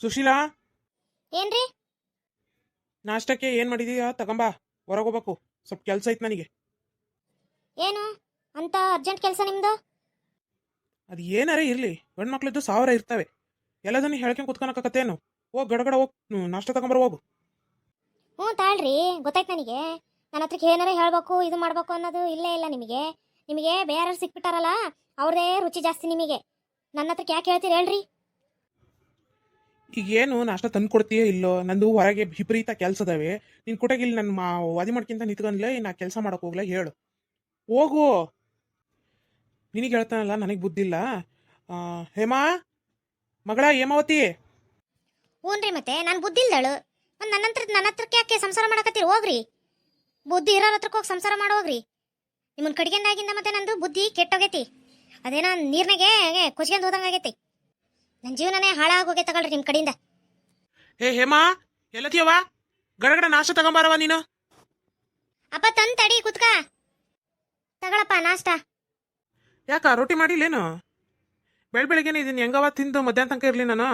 ಸುಶೀಲಾ, ಏನ್ರಿ? ನಾಷ್ಟಕ್ಕೆ ಏನ್ ಮಾಡಿದೀಯಾ? ತಗೊಂಬಾ, ಹೊರಗೋಗ್ಬೇಕು. ಸ್ವಲ್ಪ ಕೆಲಸ ಐತ್ ನನಗೆ. ಏನು ಅಂತ ಅರ್ಜೆಂಟ್ ಕೆಲಸ ನಿಮ್ದು? ಅದು ಏನಾರೇ ಇರ್ಲಿ, ಗಂಡು ಮಕ್ಳಿದ್ದು 1000 ಇರ್ತವೆ. ಎಲ್ಲದನ್ನ ಹೇಳ್ಕೊಂಡ್ ಕುತ್ಕೊಳಕತ್ತೇನು? ಹೋಗ್ ಗಡಗಡ ಹೋಗ್ ನಾಷ್ಟ ತಗೊಂಬರ ಹೋಗು. ಹ್ಞೂ ತಾಳ್ರಿ, ಗೊತ್ತಾಯ್ತು ನನಗೆ. ನನ್ನ ಹತ್ರಕ್ಕೆ ಏನಾರ ಹೇಳ್ಬೇಕು, ಇದು ಮಾಡ್ಬೇಕು ಅನ್ನೋದು ಇಲ್ಲೇ ಇಲ್ಲ ನಿಮಗೆ. ನಿಮಗೆ ಬೇರೆ ಸಿಕ್ಬಿಟ್ಟಾರಲ್ಲ, ಅವ್ರದೇ ರುಚಿ ಜಾಸ್ತಿ ನಿಮಗೆ. ನನ್ನ ಹತ್ರಕ್ಕೆ ಯಾಕೆ ಹೇಳ್ತೀರಿ ಹೇಳ್ರಿ? ಈಗ ಏನು ನಾಷ್ಟ ತಂದು ಕೊಡ್ತೀಯೋ ಇಲ್ಲೋ? ನಂದು ಹೊರಗೆ ವಿಪರೀತ ಕೆಲಸ ಅದಾವೆ. ನಿನ್ ಕೊಟ್ಟಾಗ ಇಲ್ಲಿ ನನ್ನ ವಾದಿ ಮಾಡ್ಕಿಂತ ನಿಂತ್ಕೊಂಡ್ಲೆ, ನಾ ಕೆಲಸ ಮಾಡಕ್ ಹೋಗ್ಲಾ? ಹೇಳು, ಹೋಗು. ನಿನಗೆ ಹೇಳ್ತಾನಲ್ಲ, ನನಗೆ ಬುದ್ಧಿಲ್ಲ. ಹೇಮಾ, ಮಗಳ ಹೇಮಾವತಿ. ಹ್ಞೂನ್ರಿ, ಮತ್ತೆ ನಾನು ಬುದ್ಧಿ ಇಲ್ದಳು. ಒಂದು ನನ್ನ ಹತ್ರಕ್ಕೆ ಯಾಕೆ ಸಂಸಾರ ಮಾಡಕತ್ತೀರಿ? ಹೋಗ್ರಿ, ಬುದ್ಧಿ ಇರೋರ ಹತ್ರಕ್ಕೆ ಹೋಗಿ ಸಂಸಾರ ಮಾಡೋಗ್ರಿ. ನಿಮ್ಮನ್ನ ಕಡಿಗೆಂದಾಗಿಂದ ಮತ್ತೆ ನಂದು ಬುದ್ಧಿ ಕೆಟ್ಟೋಗೈತಿ. ಅದೇನೋ ನೀರ್ನಾಗೆ ಕುಚ್ಕೊಂಡು ಹೋದಂಗಾಗೈತಿ. ನನ್ನ ಜೀವನನೇ ಹಾಳಾಗೋಗೈತೆ ತಗೊಳ್ರಿ ನಿಮ್ಮ ಕಡೆಯಿಂದ. ಹೇ ಹೇಮಾ, ಎಲ್ಲತಿಯವ? ಗಡಗಡ ನಾಷ್ಟ ತಗೊಂಬಾರವ ನೀನು. ಅಪ್ಪ ತಂದ್ ತಡಿ, ಕುತ್ಕ. ತಗೊಳಪ್ಪ ನಾಷ್ಟ. ಯಾಕ ರೊಟ್ಟಿ ಮಾಡಿಲ್ಲೇನು? ಬೆಳಗ್ಗೆನೆ ಇದನ್ನ ಹೆಂಗವ ತಿಂದು ಮಧ್ಯಾಹ್ನ ತನಕ ಇರ್ಲಿ ನಾನು?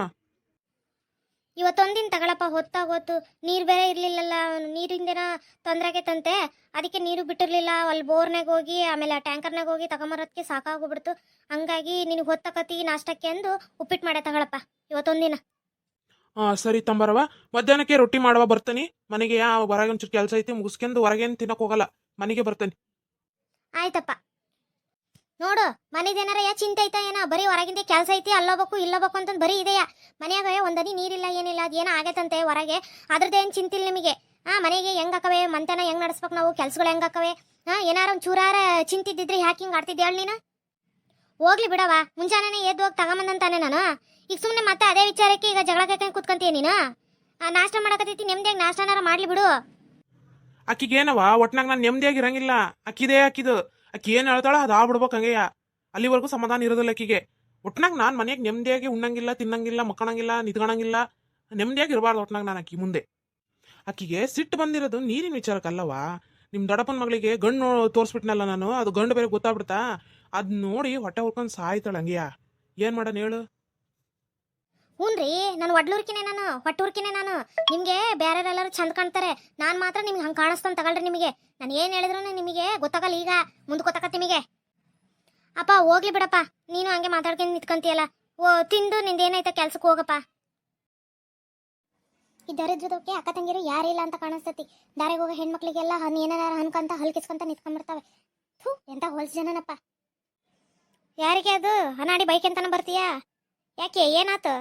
ಇವತ್ತೊಂದಿನ ತಗೊಳಪ್ಪ, ಹೊತ್ತಾಗೋತು. ನೀರು ಬೇರೆ ಇರ್ಲಿಲ್ಲಲ್ಲ, ನೀರಿಂದೇನ ತೊಂದರೆ ಆಗೈತಂತೆ. ಅದಕ್ಕೆ ನೀರು ಬಿಟ್ಟಿರ್ಲಿಲ್ಲ. ಅಲ್ಲಿ ಬೋರ್ನಾಗ ಹೋಗಿ ಆಮೇಲೆ ಟ್ಯಾಂಕರ್ನಾಗ ಹೋಗಿ ತಗೊಂಬರೋದಕ್ಕೆ ಸಾಕಾಗೋಗ್ಬಿಡ್ತು. ಹಂಗಾಗಿ ನಿನಗೆ ಹೊತ್ತಕತಿ ನಾಷ್ಟಕ್ಕೆ ಅಂದು ಉಪ್ಪಿಟ್ಟು ಮಾಡೇ ತಗೊಳಪ್ಪ ಇವತ್ತೊಂದಿನ. ಸರಿ ತಂಬರವ. ಮಧ್ಯಾಹ್ನಕ್ಕೆ ರೊಟ್ಟಿ ಮಾಡುವ ಬರ್ತಾನೆ ಮನೆಗೆ. ಹೊರಗೆ ಒಂಚೂರು ಕೆಲಸ ಐತಿ, ಮುಗಿಸ್ಕೊಂಡು ಹೊರಗೇನು ತಿನ್ನಕ್ ಹೋಗಲ್ಲ, ಮನೆಗೆ ಬರ್ತಾನೆ. ಆಯ್ತಪ್ಪ. ನೋಡು, ಮನೆದೇನಾರ ಚಿಂತೆ ಐತಾ ಏನ? ಬರೀ ಹೊರಗಿಂದ ಕೆಲಸ ಐತಿ, ಅಲ್ಲೋಗ್ಬೇಕು ಇಲ್ಲೋಗ್ಬೇಕು ಅಂತಂದು ಬರೀ ಇದೆಯಾ? ಮನೆಯಾಗ ಒಂದನಿ ನೀರಿಲ್ಲ ಏನಿಲ್ಲ, ಅದೇನೋ ಆಗೈತಂತೆ ಹೊರಗೆ. ಅದ್ರದ್ದೇನು ಚಿಂತಿಲ್ಲ ನಿಮಗೆ. ಮನೆಗೆ ಹೆಂಗಾಕವೆ, ಮಂತನ ಹೆಂಗ್ ನಡೆಸ್ಬೇಕು ನಾವು, ಕೆಲ್ಸಗಳು ಹೆಂಗಾಕವೆ? ಏನಾರ ಒಂದು ಚೂರಾರ ಚಿಂತಿದ್ದಿದ್ರೆ ಯಾಕೆ ಹಿಂಗೆ ಆಡ್ತಿದ್ದೆ ಹೇಳಿ ನೀನು? ಹೋಗ್ಲಿ ಬಿಡವ, ಮುಂಜಾನೆ ಎದ್ದು ಹೋಗಿ ತಗೊಂಬಂದಂತಾನೆ ನಾನು. ಈಗ ಸುಮ್ಮನೆ ಮತ್ತೆ ಅದೇ ವಿಚಾರಕ್ಕೆ ಈಗ ಜಗಳ ಕಾಯ್ಕೊಂಡು ಕುತ್ಕೊಂತೀಯ ನೀನು? ನಾಷ್ಟ ಮಾಡಕತ್ತೈತಿ, ನೆಮ್ಮದಿಯಾಗಿ ನಾಷ್ಟನಾರ ಮಾಡ್ಲಿ ಬಿಡು. ಅಕ್ಕಿಗೇನವ ಒಟ್ನಾಗ ನಾನು ನೆಮ್ಮದಿಯಾಗಿ ಇರಂಗಿಲ್ಲ. ಅಕ್ಕಿದೇ ಅಕ್ಕಿದು. ಅಕ್ಕಿ ಏನ್ ಹೇಳ್ತಾಳ ಅದು ಆಗ್ಬಿಡ್ಬೇಕು ಹಂಗೆಯ. ಅಲ್ಲಿವರೆಗೂ ಸಮಾಧಾನ ಇರೋದಿಲ್ಲ ಅಕ್ಕಿಗೆ. ಒಟ್ನಾಗ ನಾನು ಮನೆಯಾಗ ನೆಮ್ಮದಿಯಾಗಿ ಉಣ್ಣಂಗಿಲ್ಲ, ತಿನ್ನಂಗಿಲ್ಲ, ಮಕ್ಕಣಂಗಿಲ್ಲ, ನಿತ್ಕೊಳಂಗಿಲ್ಲ. ನೆಮ್ಮದಿಯಾಗಿ ಇರಬಾರ್ದು ಒಟ್ನಾಗ ನಾನು ಅಕ್ಕಿ ಮುಂದೆ. ಅಕ್ಕಿಗೆ ಸಿಟ್ಟು ಬಂದಿರೋದು ನೀರಿನ ವಿಚಾರಕ್ಕಲ್ಲವಾ. ನಿಮ್ ದೊಡ್ಡಪ್ಪನ ಮಗಳಿಗೆ ಗಂಡು ತೋರಿಸ್ಬಿಟ್ನಲ್ಲ ನಾನು, ಅದು ಗಂಡು ಬೇರೆ ಗೊತ್ತಾಗ್ಬಿಡ್ತಾ. ಅದ್ ನೋಡಿ ಹೊಟ್ಟೆ ಹುಡ್ಕೊಂಡು ಸಾಯ್ತಾಳ ಹಂಗೆಯ. ಏನ್ ಮಾಡೋಣ ಹೇಳು? ಹ್ಞೂನ್ರಿ, ನಾನು ಒಡ್ಲೂರ್ಕಿನೇ, ನಾನು ಹೊಟ್ಟೂರ್ಕಿನೇ ನಾನು. ನಿಮಗೆ ಬೇರೆಯವರೆಲ್ಲರೂ ಚಂದ ಕಾಣ್ತಾರೆ, ನಾನು ಮಾತ್ರ ನಿಮ್ಗೆ ಹಂಗೆ ಕಾಣಿಸ್ತಾನೆ ತಗೊಳ್ರಿ. ನಿಮಗೆ ನಾನು ಏನು ಹೇಳಿದ್ರು ನಿಮಗೆ ಗೊತ್ತಾಗಲ್ಲ. ಈಗ ಮುಂದೆ ಗೊತ್ತಾಗತ್ತೆ ನಿಮಗೆ. ಅಪ್ಪ ಹೋಗ್ಲಿ ಬಿಡಪ್ಪ, ನೀನು ಹಂಗೆ ಮಾತಾಡ್ಕೊಂಡು ನಿಂತ್ಕೊಂತೀಯಲ್ಲ. ತಿಂದು ನಿಂದೇನೈತೆ ಕೆಲ್ಸಕ್ಕೆ ಹೋಗಪ್ಪ. ಈ ದರಿದ್ರದಕ್ಕೆ ಅಕ್ಕ ತಂಗಿರು ಯಾರೇ ಇಲ್ಲ ಅಂತ ಕಾಣಿಸ್ತೈತಿ. ದಾರಿಗೆ ಹೋಗೋ ಹೆಣ್ಮಕ್ಳಿಗೆಲ್ಲ ಏನಾರ ಅನ್ಕಂತ ಹಲ್ಕಿಸ್ಕೊಂತ ನಿಂತ್ಕೊಂಡ್ಬಿಡ್ತಾವೆ. ಥೂ, ಎಂತ ಹೊಲ್ಸ್ ಜನನಪ್ಪ. ಯಾರಿಗೆ ಅದು ಹನಾಡಿ ಬೈಕ್ ಅಂತಾನೆ ಬರ್ತೀಯಾ? ಯಾಕೆ, ಏನಾತು?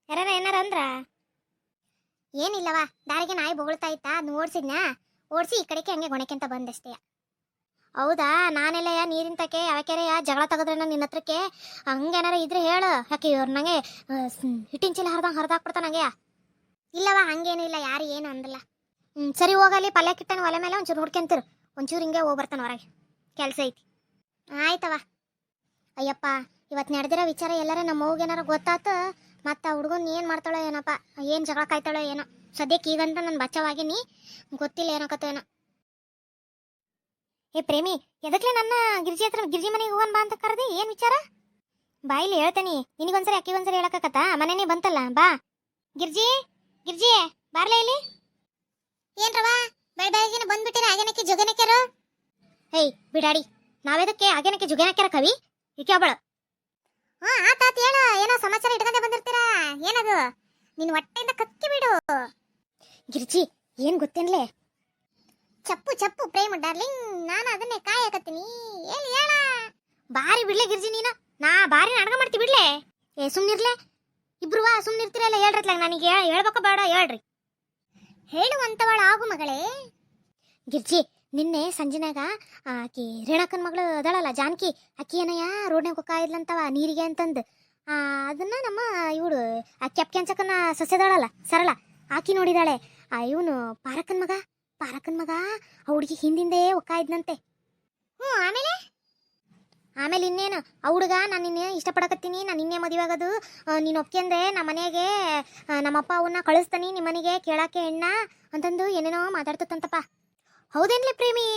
ಏನಾರ ಅಂದ್ರ? ಏನಿಲ್ಲವ, ದಾರಿಗೆ ನಾಯಿ ಬೊಗಳ್ತಾ ಇತ್ತಾ, ಅದನ್ನ ಓಡಿಸಿ ಈ ಕಡೆಗೆ ಹಂಗೆ ಗೊಣೆಕೆಂತ ಬಂದಷ್ಟೇ. ಹೌದಾ? ನಾನೆಲ್ಲ ನೀರಿನ ತಕೆ ಯಾವ್ಯಾಕೆ ಜಗಳ ತೆಗೆದ್ರೆ ನಿನ್ನ ಹತ್ರಕ್ಕೆ ಹಂಗೇನಾರ ಇದ್ರೆ ಹೇಳು. ಯಾಕೆ ಇವ್ರು ನಂಗೆ ಹಿಟ್ಟಿನ ಚೀಲ ಹರಿದಾಕ್ಬಿಡ್ತಾನ ನಂಗೆ. ಇಲ್ಲವ, ಹಂಗೇನು ಇಲ್ಲ, ಯಾರು ಏನು ಅಂದಲ್ಲ. ಸರಿ, ಹೋಗಲಿ. ಪಲ್ಯ ಕಿಟ್ಟನ ಒಲೆ ಮೇಲೆ ಒಂಚೂರು ನೋಡ್ಕೊಂತಿರು. ಒಂಚೂರು ಹಿಂಗೆ ಹೋಗಿ ಬರ್ತಾನೆ ಹೊರಗೆ, ಕೆಲಸ ಐತಿ. ಆಯ್ತವ. ಅಯ್ಯಪ್ಪ, ಇವತ್ತು ನಡೆದಿರೋ ವಿಚಾರ ಎಲ್ಲಾರ ನಮ್ಮ ಅವ್ಗೇನಾರ ಗೊತ್ತಾತು, ಮತ್ತು ಆ ಹುಡುಗನ್ ಏನು ಮಾಡ್ತಾಳೋ ಏನಪ್ಪ, ಏನು ಜಗಳ ಕಾಯ್ತಾಳೋ ಏನೋ. ಸದ್ಯಕ್ಕೆ ಈಗಂತ ನಾನು ಬಚ್ಚವಾಗಿನಿ, ಗೊತ್ತಿಲ್ಲ ಏನಕತ್ತೋ ಏನೋ. ಏ ಪ್ರೇಮಿ, ಎದಕ್ಲೆ ನನ್ನ ಗಿರ್ಜಿ ಮನೆಗೆ ಹೋಗೋಣ ಬಾ ಅಂತ ಕರೆದಿ? ಏನು ವಿಚಾರ? ಬಾಯಿಲಿ ಹೇಳ್ತೇನೆ, ನಿನಗೊಂದ್ಸರಿ ಅಕ್ಕಿಗೊಂದ್ಸರಿ ಹೇಳಕತ್ತ. ಮನೆನೇ ಬಂತಲ್ಲ, ಬಾ. ಗಿರ್ಜಿ ಬಾರ್ಲೆ ಇಲ್ಲಿ. ಏನ್ರವ ಬೆಳಗಿನ ಬಂದ್ಬಿಟ್ಟಿರ ಆಗೇನಕ್ಕೆ ಜುಗನಕ್ಕೆರು? ಹೇಯ್ ಬಿಡಾಡಿ, ನಾವೆದಕ್ಕೆ ಆಗೇನಕ್ಕೆ ಜುಗನಕ್ಕೆರ ಕವಿ ಈಕೆ ಒಬ್ಬಳು. ಆತಾತ ಹೇಳು, ಏನೋ ಸಮಾಚಾರ ಇಟ್ಕೊಂಡೆ ಬಂದಿರ್ತೀರಾ, ಏನದು? ನಿನ್ನ ಹೊಟ್ಟೆಯಿಂದ ಕಕ್ಕಿ ಬಿಡು. ಗಿರ್ಜಿ, ಏನ್ ಗೊತ್ತೇನ್ಲೆ? ಚಪ್ಪು ಪ್ರೇಮ ಡಾರ್ಲಿಂಗ್, ನಾನು ಅದನ್ನೇ ಕಾಯಕತ್ತೀನಿ. ಹೇಳ. ಬಾರಿ ಬಿಡ್ಲೆ ಗಿರ್ಜಿ, ನೀನು ನಾ ಬಾರಿ ನಾಟಕ ಮಾಡ್ತಿ ಬಿಡ್ಲೆ. ಸುಮ್ನಿರ್ಲೆ, ಇಬ್ರು ಸುಮ್ನಿರ್ತೀರಲ್ಲ. ಹೇಳ್ರತ್ಲಾಗ ನನಗೆ ಹೇಳ್ಬೇಕ ಬೇಡ? ಹೇಳ್ರಿ. ಹೇಳುವಂತವಳ ಆಗು ಮಗಳೇ. ಗಿರ್ಜಿ, ನಿನ್ನೆ ಸಂಜೆನಾಗ ಆಕಿ ರೇಣಕನ ಮಗಳು ಅದಳಲ್ಲ ಜಾನಕಿ, ಆಕಿ ಏನಯ್ಯ ರೋಡ್ನಾಗ ಹೋಗ್ತಾ ಇದ್ಲಂತವ ನೀರಿಗೆ ಅಂತಂದು. ಅದನ್ನ ನಮ್ಮ ಇವಳು ಆ ಕೆಂಚಕನ ಸಸ್ಯದಳಲ್ಲ ಸರಳ, ಆಕಿ ನೋಡಿದಾಳೆ. ಇವನು ಪಾರಕನ್ ಮಗ ಆ ಹುಡುಗಿ ಹಿಂದಿಂದೇ ಹೋಗ್ತಾ ಇದ್ನಂತೆ. ಆಮೇಲೆ ಇನ್ನೇನು, ಆ ಹುಡುಗ ನಾನು ನಿನ್ನೆ ಇಷ್ಟಪಡಕತ್ತೀನಿ, ನಾನು ನಿನ್ನೆ ಮದುವೆ ಆಗೋದು, ನೀನು ಒಪ್ಕೊಂಡ್ರೆ ನಮ್ಮ ಮನೆಗೆ ನಮ್ಮಪ್ಪ ಅವನ್ನ ಕಳಿಸ್ತಾನಿ ನಿಮ್ಮ ಮನೆಗೆ ಕೇಳಾಕೆ ಹೆಣ್ಣ ಅಂತಂದು ಏನೇನೋ ಮಾತಾಡ್ತಂತಪ್ಪ. ಹೌದೇನ್ಲಿ ಪ್ರೇಮಿ?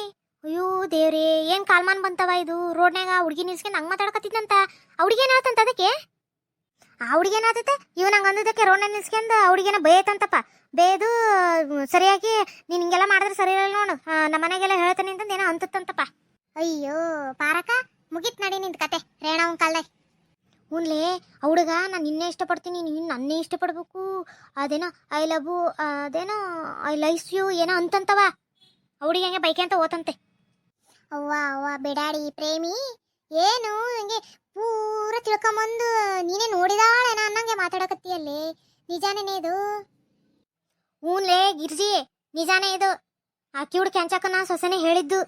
ಅಯ್ಯೋ ದೇವ್ರಿ, ಏನು ಕಾಲ್ಮಾನ್ ಬಂತವ ಇದು. ರೋಡ್ನಾಗ ಹುಡುಗಿ ನಿಲ್ಸ್ಕೊಂಡು ಹಂಗೆ ಮಾತಾಡಕತ್ತಿದ್ನಂತ. ಆ ಹುಡುಗಿ ಏನು ಹೇಳ್ತಂತ ಅದಕ್ಕೆ? ಆ ಹುಡುಗೇನಾದತ್ತೆ ಇವ್ ನಂಗೆ ಅಂದಿದ್ದಕ್ಕೆ ರೋಡ್ ನಿಲ್ಸ್ಕೊಂಡು ಆ ಹುಡುಗಿನ ಬೇಯತ್ತಂತಪ್ಪ. ಬೇದು ಸರಿಯಾಗಿ ನೀನ್ ಹಿಂಗೆಲ್ಲ ಮಾಡಿದ್ರೆ ಸರಿ ಇರಲ್ಲ ನೋಡು, ನಮ್ಮ ಮನೆಗೆಲ್ಲ ಹೇಳ್ತಾನೆ ಅಂತಂದು ಏನೋ ಅಂತತ್ತಂತಪ್ಪ. ಅಯ್ಯೋ ಪಾರಕ, ಮುಗಿತ್ ನಡಿ ನಿಂದ ಕತೆ ರೇಣವನ್ ಕಾಲ್ದಾಗ. ಹುನ್ಲೇ ಆ ಹುಡುಗ ನಾನು ನಿನ್ನೆ ಇಷ್ಟಪಡ್ತೀನಿ, ನೀನು ನನ್ನೇ ಇಷ್ಟಪಡ್ಬೇಕು, ಅದೇನೋ ಐ ಲವ್ ಅದೇನೋ ಐ ಲೈಸ್ ಯು ಏನೋ ಅಂತಂತವ. ಆ ಹುಡುಗಿ ಹಂಗೆ ಬೈಕೆ ಅಂತ ಓತಂತೆ. ಅವ್ವ ಅವ್ವ ಬಿಡಾಡಿ ಪ್ರೇಮಿ, ಏನು ಹಂಗೆ ಪೂರ ತಿಳ್ಕೊಂಬಂದು ನೀನೇ ನೋಡಿದಾಳೇನ ಅನ್ನಂಗೆ ಮಾತಾಡಕತ್ತೀಯಲ್ಲಿ, ನಿಜಾನೇನೆ ಇದು? ಹೂನ್ಲೇ ಗಿರ್ಜಿ, ನಿಜಾನೇ ಇದು. ಆಕಿ ಹುಡುಗಿ ಕೆಂಚಕ್ಕನ ಸೊಸೆನೆ ಹೇಳಿದ್ದು.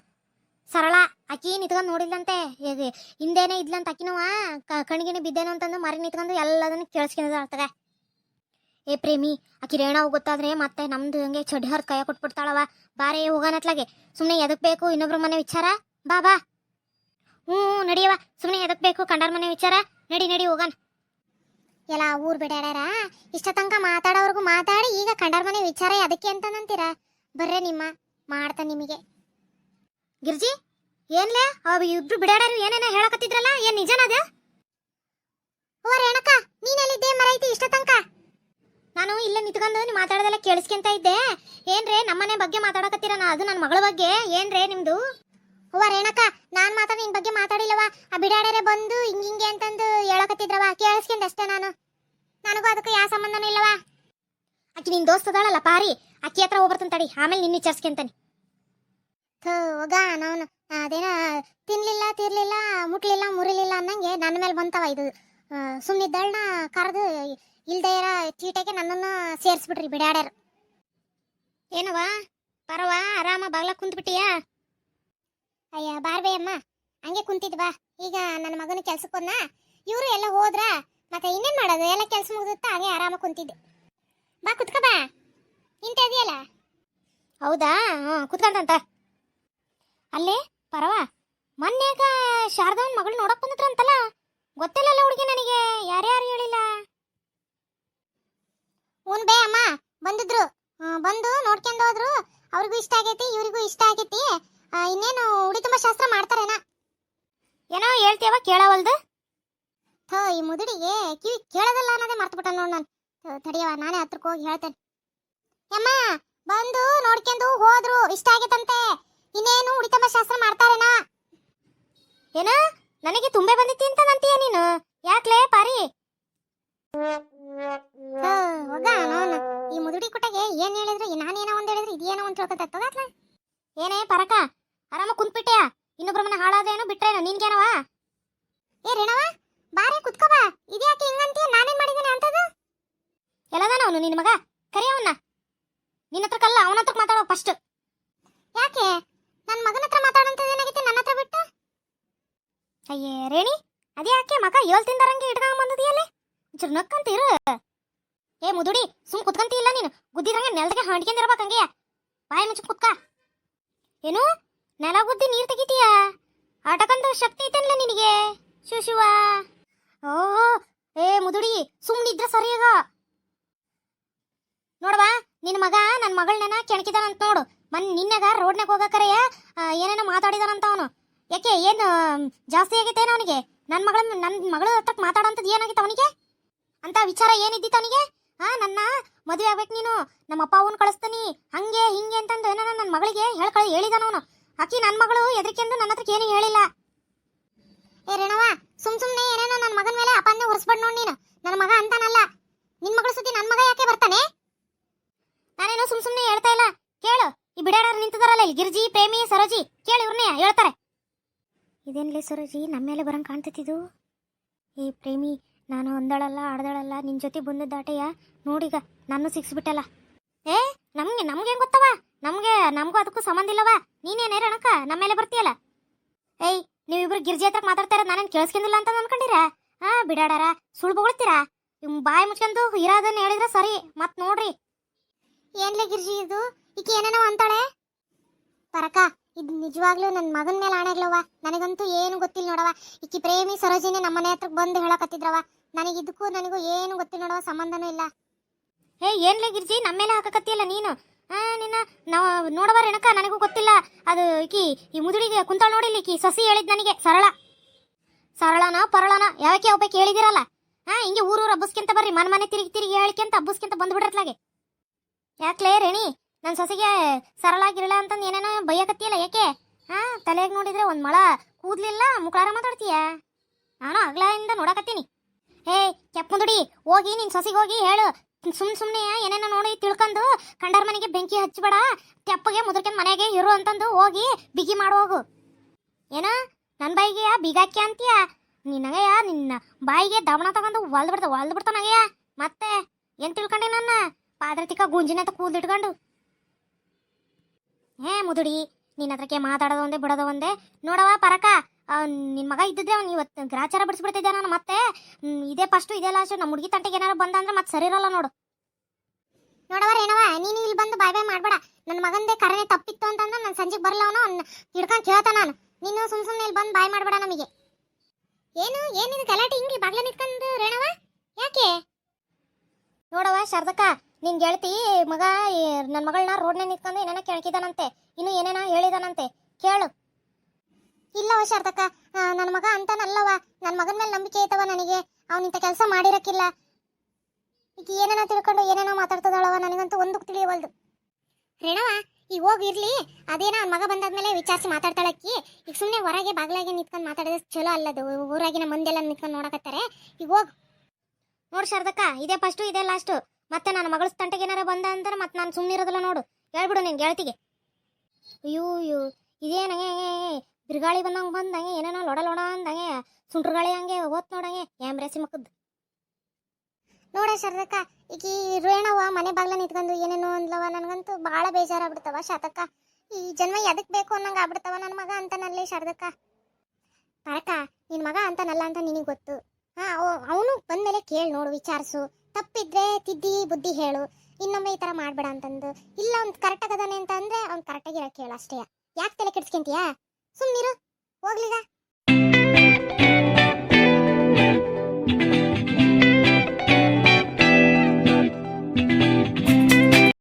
ಸರಳ ಆಕಿ ನಿತ್ಕೊಂಡು ನೋಡಿಲ್ಲಂತೆ, ಹಿಂದೇನೆ ಇದ್ಲಂತ ಆಕಿನವ ಕಣ್ಗಿಣಿ ಬಿದ್ದೇನೋ ಅಂತಂದು ಮರಿ ನಿತ್ಕೊಂಡು ಎಲ್ಲದನ್ನು ಕೇಳಿಸ್ಕೊಂಡ ಆಡ್ತಾಗ. ಏ ಪ್ರೇಮಿ, ಆಕಿ ರೇಣವ್ ಗೊತ್ತಾದ್ರೆ ಮತ್ತೆ ನಮ್ದು ಹಂಗೆ ಚಡ್ಡಿ ಹರ್ದು ಕೈಯ ಕೊಟ್ಬಿಡ್ತಾಳವ. ಬಾರೇ ಹೋಗೋಣತ್ಲಾಗೆ, ಸುಮ್ಮನೆ ಎದಕ್ ಬೇಕು ಇನ್ನೊಬ್ರ ಮನೆ ವಿಚಾರ, ಬಾ ಬಾ. ಹ್ಞೂ ನಡಿಯವ, ಸುಮ್ಮನೆ ಎದಕ್ ಬೇಕು ಕಂಡಾರ ಮನೆ ವಿಚಾರ, ನಡಿ ನಡಿ ಹೋಗೋಣ. ಎಲ್ಲ ಊರ್ ಬಿಡಾಡ್ಯಾರ, ಇಷ್ಟ ತನಕ ಮಾತಾಡೋರ್ಗು ಮಾತಾಡಿ ಈಗ ಕಂಡಾರ ಮನೆ ವಿಚಾರ ಅದಕ್ಕೆ ಅಂತಂತೀರ. ಬರ್ರೆ ನಿಮ್ಮ ಮಾಡ್ತಾನೆ ನಿಮಗೆ. ಗಿರ್ಜಿ ಏನ್ಲೇ ಇಬ್ರು ಬಿಡಾಡ್ಯಾರು ಏನೇನೋ ಹೇಳಕತ್ತಿದ್ರಲ್ಲ, ಏನ್ ನಿಜನದ? ಓ ರೇಣಕ, ನೀನೆಲ್ಲಿದ್ದೆ ಮರೈತಿ ಇಷ್ಟ ತನಕ? ನಾನು ಇಲ್ಲೇ ನಿಂತ್ಕೊಂಡು ನೀವು ಮಾತಾಡೋದೆಲ್ಲ ಕೇಳಿಸ್ಕೊಂತ ಇದ್ದೆ. ಏನ್ರೇ ನಮ್ಮನೆ ಬಗ್ಗೆ ಮಾತಾಡಕತ್ತೀರ, ಅದು ನನ್ನ ಮಗಳ ಬಗ್ಗೆ ಏನ್ರೇ ನಿಮ್ದು? ಅವ್ವ ರೇಣಕ, ನಾನ್ ಮಾತ್ರ ನಿನ್ ಬಗ್ಗೆ ಮಾತಾಡಿಲ್ಲವ, ಆ ಬಿಡಾಡರೆ ಬಂದು ಹಿಂಗಿಂಗೆ ಅಂತಂದು ಹೇಳಕತ್ತಿದ್ರವ, ಕೇಳಿಸ್ಕೊಂಡಷ್ಟೇ ನಾನು. ನನಗೂ ಅದಕ್ಕೂ ಯಾವ ಸಂಬಂಧನೂ ಇಲ್ಲವ. ಆಕಿ ನಿನ್ ದೋಸ್ತದಾಳಲ್ಲ ಪಾರಿ, ಅಕ್ಕಿ ಹತ್ರ ಹೋಗ್ಬರ್ತಂತ ತಡಿ, ಆಮೇಲೆ ನಿನ್ನ ವಿಚಾರಿಸ್ಕೊಂತಾನೆ. ಹೋಗ ನಾನು ಅದೇನ ತಿನ್ಲಿಲ್ಲ ತೀರ್ಲಿಲ್ಲ ಮುಟ್ಲಿಲ್ಲ ಮುರಿಲಿಲ್ಲ ಅನ್ನಂಗೆ ನನ್ನ ಮೇಲೆ ಬಂತವ ಇದು. ಸುಮ್ಮನಿದ್ದಳನ್ನ ಕರೆದು ಇಲ್ದೇ ಇರೋ ಚೀಟಕ್ಕೆ ನನ್ನನ್ನು ಸೇರಿಸ್ಬಿಟ್ರಿ ಬಿಡಾಡ್ಯಾರ. ಏನವ ಪರವ ಆರಾಮ ಬಾಗ್ಲ ಕುಂತ್ಬಿಟ್ಟಿಯಾ? ಅಯ್ಯ ಬಾರ್ಬೇ ಅಮ್ಮ, ಹಂಗೆ ಕುಂತಿದ್ ಬಾ. ಈಗ ನನ್ನ ಮಗನ ಕೆಲ್ಸಕ್ಕೆ ಹೋದ್ನ, ಇವರು ಎಲ್ಲ ಹೋದ್ರ ಮತ್ತೆ ಇನ್ನೇನ್ ಮಾಡೋದು, ಎಲ್ಲ ಕೆಲ್ಸ ಮುಗಿದುತ್ತಾ ಹಾಗೆ ಆರಾಮ ಕುಂತಿದ್ದೆ. ಬಾ ಕುತ್ಕ ಬಾ, ಇಂತ ಇದೆಯಲ್ಲ. ಹೌದಾ? ಹ್ಞೂ ಕುತ್ಕೊಂತಂತ. ಅಲ್ಲೇ ಪರವ, ಮೊನ್ನೆಗ ಶಾರದವನ್ ಮಗಳು ನೋಡಕ್ ಬಂದಿದ್ರಂತಲ್ಲ, ಗೊತ್ತಿಲ್ಲಲ್ಲ ಹುಡುಗಿ ನನಗೆ, ಯಾರ್ಯಾರು ಹೇಳಿಲ್ಲ. ಹ್ಞೂ ಬೇ ಅಮ್ಮ, ಬಂದಿದ್ರು, ಬಂದು ನೋಡ್ಕೊಂಡು ಹೋದ್ರು. ಅವ್ರಿಗೂ ಇಷ್ಟ ಆಗೈತಿ, ಇವ್ರಿಗೂ ಇಷ್ಟ ಆಗೈತಿ. ಇನ್ನೇನು ಉಡಿ ತುಂಬ ಶಾಸ್ತ್ರ ಮಾಡ್ತಾರೇನ? ಏನೋ ಹೇಳ್ತೀಯವ ಕೇಳವಲ್ದು. ಥೋ ಈ ಮುದುಡಿಗೆ ಕಿವಿ ಕೇಳೋದಲ್ಲ ಅನ್ನೋದೇ ಮರ್ತ್ಬಿಟ್ಟ ನೋಡ್ ನಾನು. ತಡಿಯವ, ನಾನೇ ಹತ್ರಕ್ಕೆ ಹೋಗಿ ಹೇಳ್ತೇನೆ. ಅಮ್ಮ ಬಂದು ನೋಡ್ಕೊಂಡು ಹೋದ್ರು, ಇಷ್ಟ ಆಗೈತಂತೆ. ಇನ್ನೇನು ಉಡಿ ತುಂಬ ಶಾಸ್ತ್ರ ಮಾಡ್ತಾರೇನಾ? ಏನ ನನಗೆ ತುಂಬೆ ಬಂದಿತ್ತಿ ಅಂತ ನಂತೀಯ ನೀನು? ಯಾಕ್ಲೇ ಪಾರಿ? ಹೋಗ ನೋನು, ಈ ಮುದುಡಿ ಕುಟಗೆ ಏನ್ ಹೇಳಿದ್ರು, ನಾನೇನೋ ಒಂದ್ ಹೇಳಿದ್ರು ಇದೇನೋ ಒಂದ್ ತಿಳ್ಕೊತತ್ತದ. ಏನೇ ಪರಕ, ಆರಾಮ ಕುಂತ್ಬಿಟ್ಟೆಯಾ? ಇನ್ನೊಬ್ರ ಮನೆ ಹಾಳಾದೇನು ಬಿಟ್ರೇನು ನಿನ್ಗೇನವ? ಏ ರೇಣವ, ಬಾರಿ ಕುತ್ಕೋ ಬಾ. ಇದ್ಯಾಕೆ ಹಿಂಗಂತೀಯ? ನಾನೇನ್ ಮಾಡಿದ್ದೇನೆ ಅಂತದು? ಎಲ್ಲದಾನ ಅವನು ನಿನ್ನ ಮಗ? ಕರಿ ಅವನ್ನ. ನಿನ್ನ ಹತ್ರ ಕಲ್ಲ, ಅವನ ಹತ್ರ ಮಾತಾಡೋ ಫಸ್ಟ್. ಯಾಕೆ ನನ್ನ ಮಗನ ಹತ್ರ ಮಾತಾಡೋಂಥದ್ದು ಏನಾಗೈತೆ ನನ್ನ ಹತ್ರ ಬಿಟ್ಟು? ಅಯ್ಯೇ ರೇಣಿ, ಅದ್ಯಾಕೆ ಮಗ ಏಳ್ ತಿಂದಾರಂಗೆ ಇಟ್ಕೊಂಡ್ ಬಂದದಿಯಲ್ಲಿ ಚೂರು ನಕ್ಕಂತೀರು. ಏ ಮುದುಡಿ, ಸುಮ್ ಕುತ್ಕಂತಿ ಇಲ್ಲ ನೀನು, ಗುದ್ದಿದಂಗೆ ನೆಲದಾಗೆ ಹಂಡ್ಕೊಂಡಿರ್ಬೇಕಂಗೆ. ಬಾಯಿ ಮುಚ್ಚ ಕುತ್ಕ. ಏನು ನೆಲ ಗುದ್ದಿ ನೀರ್ ತೆಗಿತೀಯ? ಆಟಕ್ಕಂತ ಶಕ್ತಿ ಐತನ್ಲ ನಿನಗೆ ಶಿವ. ಓ ಏ ಮುದುಡಿ, ಸುಮ್ನಿದ್ರ ಸರಿ ಈಗ. ನೋಡವಾ, ನಿನ್ನ ಮಗ ನನ್ನ ಮಗಳನ್ನ ಕೆಣಕಿದಾನಂತ ನೋಡು. ನಿನ್ನಾಗ ರೋಡ್ನಾಗ ಹೋಗಕರೆಯ ಏನೇನೋ ಮಾತಾಡಿದಾನಂತ ಅವನು. ಯಾಕೆ ಏನು ಜಾಸ್ತಿ ಆಗೈತೇನ ಅವನಿಗೆ? ನನ್ನ ಮಗಳ ಹತ್ರ ಮಾತಾಡೋಂಥದ್ದು ಏನಾಗಿತ್ತು ಅವನಿಗೆ ಅಂತ ವಿಚಾರ ಏನಿದ್ದಿತ್ತು ಅವನಿಗೆ? ನನ್ನ ಮದುವೆ ಆಗ್ಬೇಕು ನೀನು, ನಮ್ಮ ಅಪ್ಪ ಅವನು ಕಳಿಸ್ತಾನಿ ಹಂಗೆ ಹಿಂಗೆ ಅಂತಂದು ಏನೋ ನನ್ನ ಮಗಳಿಗೆ ಹೇಳಿದಾನವನು. ಆಕಿ ನನ್ನ ಮಗಳು ಎದರಿಕೆಂದು ನನ್ನ ಹತ್ರಕ್ಕೆ ಏನು ಹೇಳಿಲ್ಲ. ಏ ರೇಣವ, ಸುಮ್ನೆ ಏನೇನೋ ನನ್ನ ಮಗನ ಮೇಲೆ ಅಪ್ಪನ್ನೇ ಹೊರಿಸ್ಬೇಡ ನೋಡಿ ನೀನು. ನನ್ನ ಮಗ ಅಂತಾನಲ್ಲ, ನಿನ್ನ ಮಗಳ ಸುದ್ದಿ ನನ್ನ ಮಗ ಯಾಕೆ ಬರ್ತಾನೆ? ನಾನೇನೋ ಸುಮ್ನೆ ಹೇಳ್ತಾ ಇಲ್ಲ, ಕೇಳು. ಈ ಬಿಡಾಡಾರ ನಿಂತಿದಾರಲ್ಲ ಇಲ್ಲಿ, ಗಿರ್ಜಿ, ಪ್ರೇಮಿ, ಸರೋಜಿ, ಕೇಳಿ ಇವ್ರನ್ನೇ ಹೇಳ್ತಾರೆ. ಇದೇನ್ಲೇ ಸರೋಜಿ, ನಮ್ಮ ಮೇಲೆ ಬರಂಗ್ ಕಾಣ್ತತಿದು. ಏ ಪ್ರೇಮಿ, ನಾನು ಹೊಂದಾಳಲ್ಲ ಆಡ್ದಾಳಲ್ಲ, ನಿನ್ ಜೊತೆ ಬಂದದ್ದಾಟೆಯ ನೋಡೀಗ ನಾನು ಸಿಕ್ಸ್ಬಿಟ್ಟಲ್ಲ. ಏ ನಮ್ಗೆ ಹೆಂಗ್ ಗೊತ್ತವ? ನಮಗೂ ಅದಕ್ಕೂ ಸಂಬಂಧ ಇಲ್ಲವ. ನೀನೇನೇ ರಣಕ ನಮ್ಮ ಮೇಲೆ ಬರ್ತೀಯಲ್ಲ. ಏಯ್, ನೀವಿಬ್ರು ಗಿರ್ಜಿ ಹತ್ರ ಮಾತಾಡ್ತಾ ಇರೋದು ನಾನೇನು ಕೇಳಿಸ್ಕೊಂಡಿಲ್ಲ ಅಂತ ಅನ್ಕೊಂಡಿರಾ? ಬಿಡಾಡಾರ ಸುಳ್ಳು ಬೊಗಳ್ತೀರಾ? ಬಾಯಿ ಮುಚ್ಕೊಂಡು ಇರೋದನ್ನ ಹೇಳಿದ್ರೆ ಸರಿ. ಮತ್ ನೋಡ್ರಿ ಏನ್ಲೇ ಗಿರ್ಜಿ ಇದು, ಈಕೆ ಏನೇನೋ ಅಂತಾಳೆ. ಪರಕ, ಇದು ನಿಜವಾಗ್ಲೂ ನನ್ನ ಮಗನ ಮೇಲೆ ಆಣೆಗ್ಲವ. ನನಗಂತೂ ಏನು ಗೊತ್ತಿಲ್ಲ ನೋಡವ. ಈಕಿ ಪ್ರೇಮಿ ಸರೋಜಿನಿ ನಮ್ಮ ಮನೆ ಹತ್ರಕ್ಕೆ ಬಂದು ಹೇಳಕತ್ತಿದ್ರವ. ನನಗೂ ಏನು ಗೊತ್ತಿಲ್ಲ ನೋಡವ, ಸಂಬಂಧನೂ ಇಲ್ಲ. ಹೇ ಏನ್ಲೇ ಗಿರ್ಜಿ, ನಮ್ಮ ಮೇಲೆ ಹಾಕಕತ್ತಿಯಲ್ಲ ನೀನು? ನಿನ್ನ ನಾವು ನೋಡವ ರೇಣಕ, ನನಗೂ ಗೊತ್ತಿಲ್ಲ ಅದು. ಈ ಮುದುಡಿಗೆ ಕುಂತಾಳ ನೋಡಿಲ್ಲ, ಈಕಿ ಸಸಿ ಹೇಳಿದ್ ನನಗೆ. ಸರಳನ ಪರಳನ ಯಾವಕ್ಕೆ ಒಬ್ಬಕ್ಕೆ ಹೇಳಿದಿರಲ್ಲ. ಹಿಂಗೆ ಊರೂರು ಹಬ್ಬಸ್ಕಿಂತ ಬರ್ರಿ ಮನೆ ತಿರುಗಿ ತಿರುಗಿ ಹೇಳಿಕೆಂತ ಹಬ್ಬಸ್ಕಿಂತ ಬಂದ್ಬಿಡ್ರತ್ಲಾಗೆ. ಯಾಕ್ಲೇ ರೇಣಿ ನನ್ನ ಸೊಸೆಗೆ ಸರಳ ಗಿರಳ ಅಂತಂದು ಏನೇನೋ ಬೈಯಕತ್ತಿಯಲ್ಲ ಯಾಕೆ? ತಲೆಗೆ ನೋಡಿದ್ರೆ ಒಂದ್ ಮಳ ಕೂದ್ಲಿಲ್ಲ ಮುಖಾರ ಮಾತಾಡ್ತೀಯ. ನಾನು ಆಗ್ಲಿಂದ ನೋಡಕತ್ತೀನಿ. ಹೇ ಕೆಪ್ಪುಂದುಡಿ, ಹೋಗಿ ನಿನ್ ಸೊಸೆಗೆ ಹೋಗಿ ಹೇಳು, ಸುಮ್ನೆ ಏನೇನೋ ನೋಡಿ ತಿಳ್ಕೊಂಡು ಕಂಡಾರ ಮನೆಗೆ ಬೆಂಕಿ ಹಚ್ಚಬೇಡ, ತೆಪ್ಪಗೆ ಮುದ್ರಕೆಂದ್ ಮನೆಗೆ ಇರು ಅಂತಂದು ಹೋಗಿ ಬಿಗಿ ಮಾಡೋಗು. ಏನ ನನ್ನ ಬಾಯಿಗೆ ಬಿಗಾಕಿ ಅಂತೀಯ? ನಿನ್ನಗೆಯ ನಿನ್ನ ಬಾಯಿಗೆ ದಮನ ತಗೊಂಡು ಹೊಲ್ದು ಬಿಡ್ತಾನಗೆಯ. ಮತ್ತೆ ಏನ್ ತಿಳ್ಕೊಂಡೆ ನನ್ನ ಪಾದ್ರತಿಕ ಗುಂಜಿನ ಅಂತ ಕೂದಲಿಟ್ಕೊಂಡು? ಮುದುಡಿ, ನಿನ್ನ ಹತ್ರಕ್ಕೆ ಮಾತಾಡೋದು ಒಂದೇ ಬಿಡೋದು ಒಂದೇ. ನೋಡವ ಪರಕ, ನಿನ್ ಮಗ ಇದ್ದಿದ್ರೆ ಅವ್ನು ಇವತ್ತು ಗ್ರಾಚಾರ ಬಿಡಿಸ್ಬಿಡ್ತಿದ್ದೆ ನಾನು. ಮತ್ತೆ ಇದೇ ಫಸ್ಟು ಇದೇ ಲಾಸ್ಟ್. ನಮ್ಮ ಹುಡುಗಿ ತಂಟೆಗೆ ಏನಾರು ಬಂದ ಅಂದ್ರೆ ಮತ್ತೆ ಸರಿ ಇರಲ್ಲ ನೋಡು. ನೋಡವ ರೇಣವ, ನೀನು ಇಲ್ಲಿ ಬಂದು ಬಾಯ್ ಮಾಡ್ಬೇಡ. ನನ್ನ ಮಗಂದೇ ಕರೆನೆ ತಪ್ಪಿತ್ತು ಅಂತಂದ್ರೆ ನಾನು ಸಂಜೆಗೆ ಬರಲ್ಲ, ಅವನು ಹಿಡ್ಕೊಂಡು ಕೇಳ್ತಾ ನಾನು. ನೀನು ಸುಮ್ಮನೆ ಇಲ್ಲಿ ಬಂದು ಬಾಯ್ ಮಾಡ್ಬೇಡ ನಮಗೆ. ಏನಿದು ಗಲಾಟೆ ಹಿಂಗೆ ಬಾಗ್ಲ ನಿಂತ್ಕೊಂಡು ರೇಣವ? ಯಾಕೆ? ನೋಡವ ಶಾರದಕ್ಕ, ನಿನ್ ಗೆಳತಿ ಮಗ ನನ್ನ ಮಗಳನ್ನ ರೋಡ್ನೇ ನಿಂತ್ಕೊಂಡು ಏನೇನೋ ಕೇಳ್ಕಿದಾನಂತೆ, ಇನ್ನು ಏನೇನೋ ಹೇಳಿದಾನಂತೆ, ಕೇಳು. ಇಲ್ಲವ ಶಾರದಕ್ಕ, ನನ್ನ ಮಗ ಅಂತಾನಲ್ಲವ. ನನ್ನ ಮಗನ ಮೇಲೆ ನಂಬಿಕೆ ಐತವ ನನಗೆ. ಅವನಿಂತ ಕೆಲಸ ಮಾಡಿರಕ್ಕಿಲ್ಲ. ಈಗ ಏನೇನೋ ತಿಳ್ಕೊಂಡು ಏನೇನೋ ಮಾತಾಡ್ತದಳವ, ನನಗಂತೂ ಒಂದು ತಿಳಿಯವಲ್ದು. ರೇಣವ ಈಗ ಹೋಗಿರ್ಲಿ, ಅದೇನೋ ಅವ್ನ ಮಗ ಬಂದಾದ್ಮೇಲೆ ವಿಚಾರಿಸಿ ಮಾತಾಡ್ತಾಳಕ್ಕಿ. ಈಗ ಸುಮ್ಮನೆ ಹೊರಗೆ ಬಾಗ್ಲಾಗೆ ನಿಂತ್ಕೊಂಡು ಮಾತಾಡಿದ್ರೆ ಚಲೋ ಅಲ್ಲದು. ಊರಾಗಿನ ಮಂದೆಲ್ಲ ನಿಂತ್ಕೊಂಡು ನೋಡಕತ್ತಾರೆ. ಈಗ ಹೋಗ್ ನೋಡು ಶಾರದಕ್ಕ, ಇದೇ ಫಸ್ಟು ಇದೇ ಲಾಸ್ಟು. ಮತ್ತೆ ನನ್ನ ಮಗಳ ತಂಟೆಗೆ ಏನಾರ ಬಂದ ಅಂದ್ರೆ ಮತ್ತೆ ನಾನು ಸುಮ್ಮನೆ ಇರೋದಿಲ್ಲ ನೋಡು. ಹೇಳ್ಬಿಡು ನಿನ್ ಗೆಳತಿಗೆ. ಅಯ್ಯೋ ಇದೇನಂಗೆ ಬಿರುಗಾಳಿ ಬಂದಂಗೆ ಏನೇನೋ ಲೊಡ ಅಂದಂಗೆ ಸುಂಟ್ರಗಾಳಿ ಹಂಗೆ ಓದ್ ನೋಡಂಗೆ ರೇಸಿ ಮಕ್ಕದ್ದು. ನೋಡ ಶಾರದಕ್ಕ, ಈಗ ಈ ರೇಣವ ಮನೆ ಬಾಗ್ಲ ನಿಂತ್ಕೊಂಡು ಏನೇನೋ ಅಂದ್ಲವ. ನನಗಂತೂ ಭಾಳ ಬೇಜಾರಾಗ್ಬಿಡ್ತವ ಶಾರದಕ್ಕ. ಈ ಜನ್ಮ ಎದಕ್ ಬೇಕು ಅನ್ನಂಗೆ ಆಗ್ಬಿಡ್ತವ. ನನ್ನ ಮಗ ಅಂತಾನಲ್ಲಿ ಶಾರದಕ್ಕ. ಪರಕ, ನಿನ್ ಮಗ ಅಂತಾನಲ್ಲ ಅಂತ ನಿನಗೆ ಗೊತ್ತು. ಅವನು ಬಂದ್ಮೇಲೆ ಕೇಳಿ ನೋಡು, ವಿಚಾರಿಸು. ತಪ್ಪಿದ್ರೆ ತಿದ್ದಿ ಬುದ್ಧಿ ಹೇಳು. ಇನ್ನೊಮ್ಮೆ ಈ ಥರ ಮಾಡ್ಬೇಡ ಅಂತಂದು. ಇಲ್ಲ ಅವ್ನು ಕರೆಕ್ಟ್ ಆಗದಾನೆ ಅಂತ ಅಂದ್ರೆ ಅವ್ನು ಕರೆಕ್ಟಾಗಿ ಇರಕ್ಕೆ ಹೇಳು ಅಷ್ಟೇ. ಯಾಕೆ ತಲೆ ಕೆಡ್ಸ್ಕೊಂತೀಯಾ? ಸುಮ್ಮನಿರು, ಹೋಗ್ಲಿಗ.